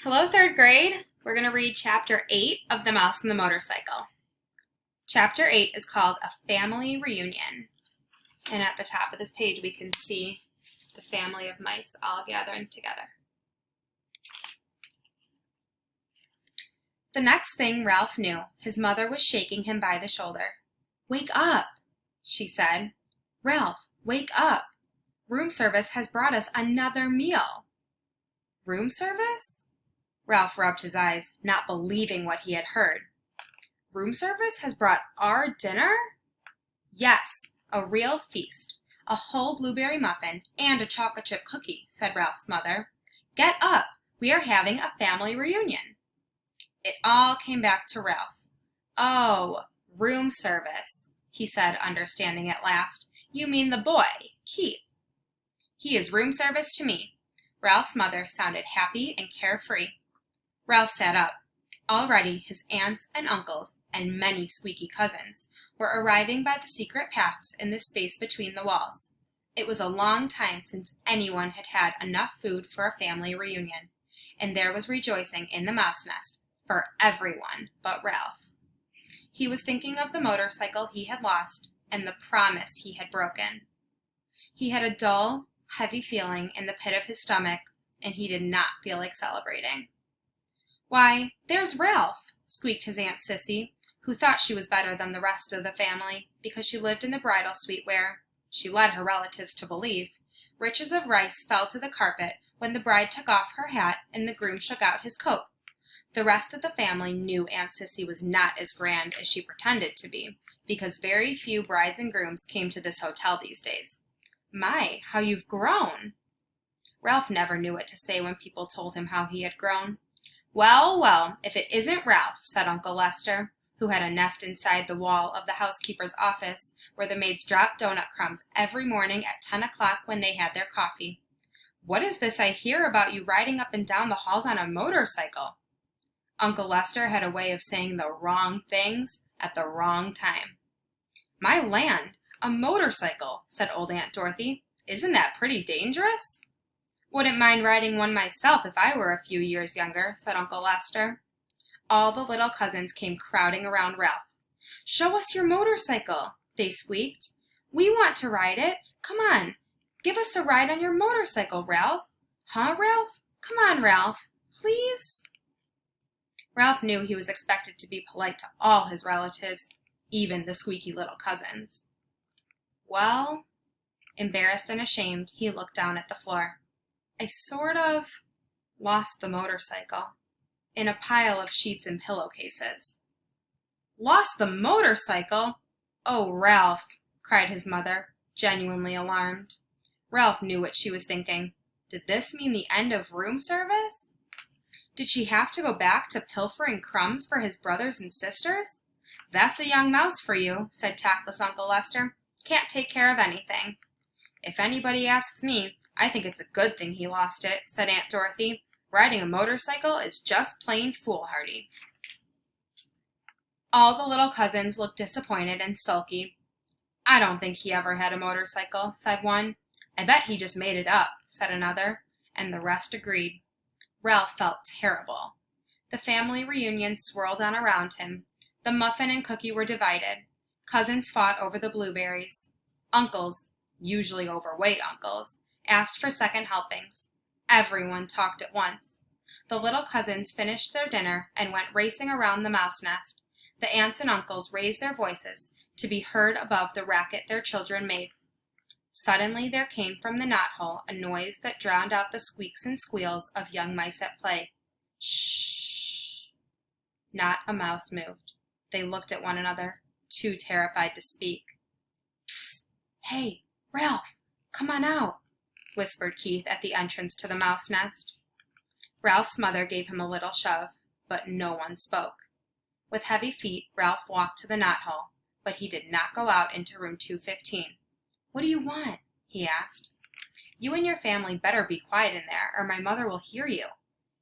Hello, third grade. We're going to read Chapter 8 of The Mouse and the Motorcycle. Chapter 8 is called A Family Reunion. And at the top of this page, we can see the family of mice all gathering together. The next thing Ralph knew, his mother was shaking him by the shoulder. "Wake up," she said. "Ralph, wake up. Room service has brought us another meal." Room service? Ralph rubbed his eyes, not believing what he had heard. Room service has brought our dinner? Yes, a real feast. A whole blueberry muffin and a chocolate chip cookie, said Ralph's mother. Get up. We are having a family reunion. It all came back to Ralph. Oh, room service, he said, understanding at last. You mean the boy, Keith. He is room service to me. Ralph's mother sounded happy and carefree. Ralph sat up. Already his aunts and uncles and many squeaky cousins were arriving by the secret paths in the space between the walls. It was a long time since anyone had had enough food for a family reunion, and there was rejoicing in the mouse nest for everyone but Ralph. He was thinking of the motorcycle he had lost and the promise he had broken. He had a dull, heavy feeling in the pit of his stomach, and he did not feel like celebrating. Why, there's Ralph, squeaked his Aunt Sissy, who thought she was better than the rest of the family because she lived in the bridal suite where, she led her relatives to believe, riches of rice fell to the carpet when the bride took off her hat and the groom shook out his coat. The rest of the family knew Aunt Sissy was not as grand as she pretended to be, because very few brides and grooms came to this hotel these days. My, how you've grown! Ralph never knew what to say when people told him how he had grown. Well, well, if it isn't Ralph, said Uncle Lester, who had a nest inside the wall of the housekeeper's office where the maids dropped donut crumbs every morning at 10 o'clock when they had their coffee. What is this I hear about you riding up and down the halls on a motorcycle? Uncle Lester had a way of saying the wrong things at the wrong time. My land, a motorcycle, said old Aunt Dorothy. Isn't that pretty dangerous? Wouldn't mind riding one myself if I were a few years younger, said Uncle Lester. All the little cousins came crowding around Ralph. Show us your motorcycle, they squeaked. We want to ride it. Come on, give us a ride on your motorcycle, Ralph. Huh, Ralph? Come on, Ralph, please. Ralph knew he was expected to be polite to all his relatives, even the squeaky little cousins. Well, embarrassed and ashamed, he looked down at the floor. I sort of lost the motorcycle in a pile of sheets and pillowcases. Lost the motorcycle? Oh, Ralph, cried his mother, genuinely alarmed. Ralph knew what she was thinking. Did this mean the end of room service? Did she have to go back to pilfering crumbs for his brothers and sisters? That's a young mouse for you, said tactless Uncle Lester. Can't take care of anything. If anybody asks me, I think it's a good thing he lost it, said Aunt Dorothy. Riding a motorcycle is just plain foolhardy. All the little cousins looked disappointed and sulky. I don't think he ever had a motorcycle, said one. I bet he just made it up, said another, and the rest agreed. Ralph felt terrible. The family reunion swirled on around him. The muffin and cookie were divided. Cousins fought over the blueberries. Uncles, usually overweight uncles, asked for second helpings. Everyone talked at once. The little cousins finished their dinner and went racing around the mouse nest. The aunts and uncles raised their voices to be heard above the racket their children made. Suddenly there came from the knothole a noise that drowned out the squeaks and squeals of young mice at play. Shh! Not a mouse moved. They looked at one another, too terrified to speak. Psst! Hey, Ralph, come on out, whispered Keith at the entrance to the mouse nest. Ralph's mother gave him a little shove, but no one spoke. With heavy feet, Ralph walked to the knothole, but he did not go out into room 215. What do you want? He asked. You and your family better be quiet in there, or my mother will hear you.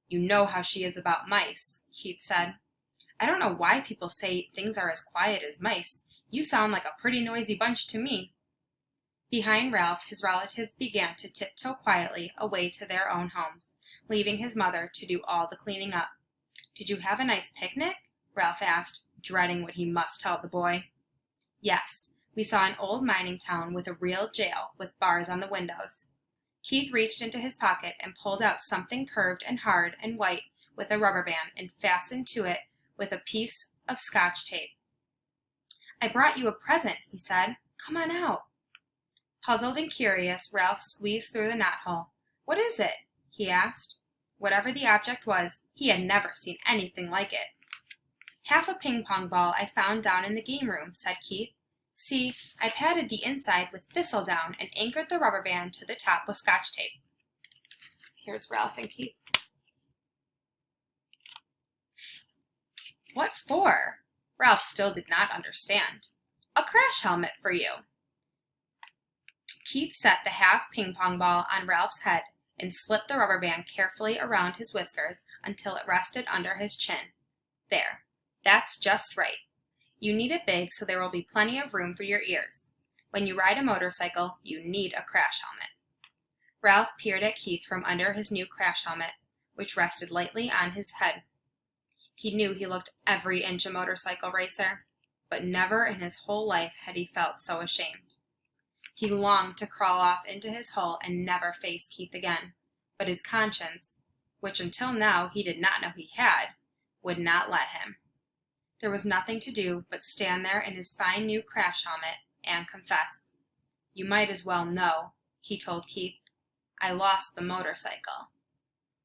You know how she is about mice, Keith said. I don't know why people say things are as quiet as mice. You sound like a pretty noisy bunch to me. Behind Ralph, his relatives began to tiptoe quietly away to their own homes, leaving his mother to do all the cleaning up. "Did you have a nice picnic?" Ralph asked, dreading what he must tell the boy. "Yes, we saw an old mining town with a real jail with bars on the windows." Keith reached into his pocket and pulled out something curved and hard and white with a rubber band and fastened to it with a piece of Scotch tape. "I brought you a present," he said. "Come on out." Puzzled and curious, Ralph squeezed through the knothole. "What is it?" he asked. Whatever the object was, he had never seen anything like it. "Half a ping-pong ball I found down in the game room," said Keith. "See, I padded the inside with thistledown and anchored the rubber band to the top with Scotch tape." Here's Ralph and Keith. "What for?" Ralph still did not understand. "A crash helmet for you." Keith set the half ping-pong ball on Ralph's head and slipped the rubber band carefully around his whiskers until it rested under his chin. "There, that's just right. You need it big so there will be plenty of room for your ears. When you ride a motorcycle, you need a crash helmet." Ralph peered at Keith from under his new crash helmet, which rested lightly on his head. He knew he looked every inch a motorcycle racer, but never in his whole life had he felt so ashamed. He longed to crawl off into his hole and never face Keith again, but his conscience, which until now he did not know he had, would not let him. There was nothing to do but stand there in his fine new crash helmet and confess. "You might as well know," he told Keith. "I lost the motorcycle."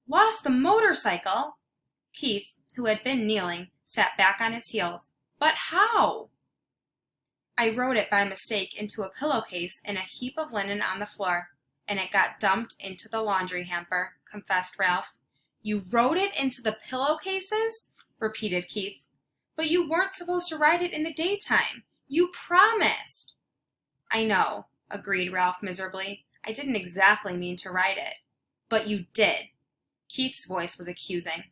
"Lost the motorcycle?" Keith, who had been kneeling, sat back on his heels. "But how?" "I rode it by mistake into a pillowcase in a heap of linen on the floor, and it got dumped into the laundry hamper," confessed Ralph. "You rode it into the pillowcases?" repeated Keith. "But you weren't supposed to ride it in the daytime. You promised." "I know," agreed Ralph miserably. "I didn't exactly mean to ride it." "But you did." Keith's voice was accusing.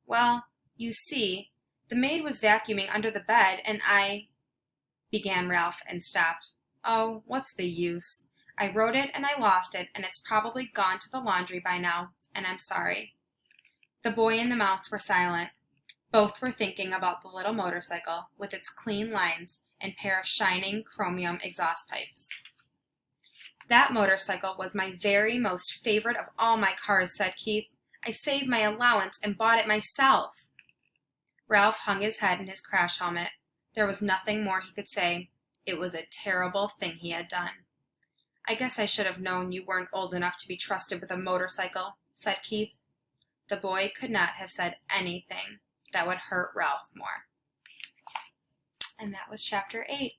"Well, you see, the maid was vacuuming under the bed, and began Ralph and stopped. "Oh, what's the use? I wrote it and I lost it, and it's probably gone to the laundry by now, and I'm sorry." The boy and the mouse were silent. Both were thinking about the little motorcycle with its clean lines and pair of shining chromium exhaust pipes. "That motorcycle was my very most favorite of all my cars," said Keith. "I saved my allowance and bought it myself." Ralph hung his head in his crash helmet. There was nothing more he could say. It was a terrible thing he had done. "I guess I should have known you weren't old enough to be trusted with a motorcycle," said Keith. The boy could not have said anything that would hurt Ralph more. And that was chapter 8.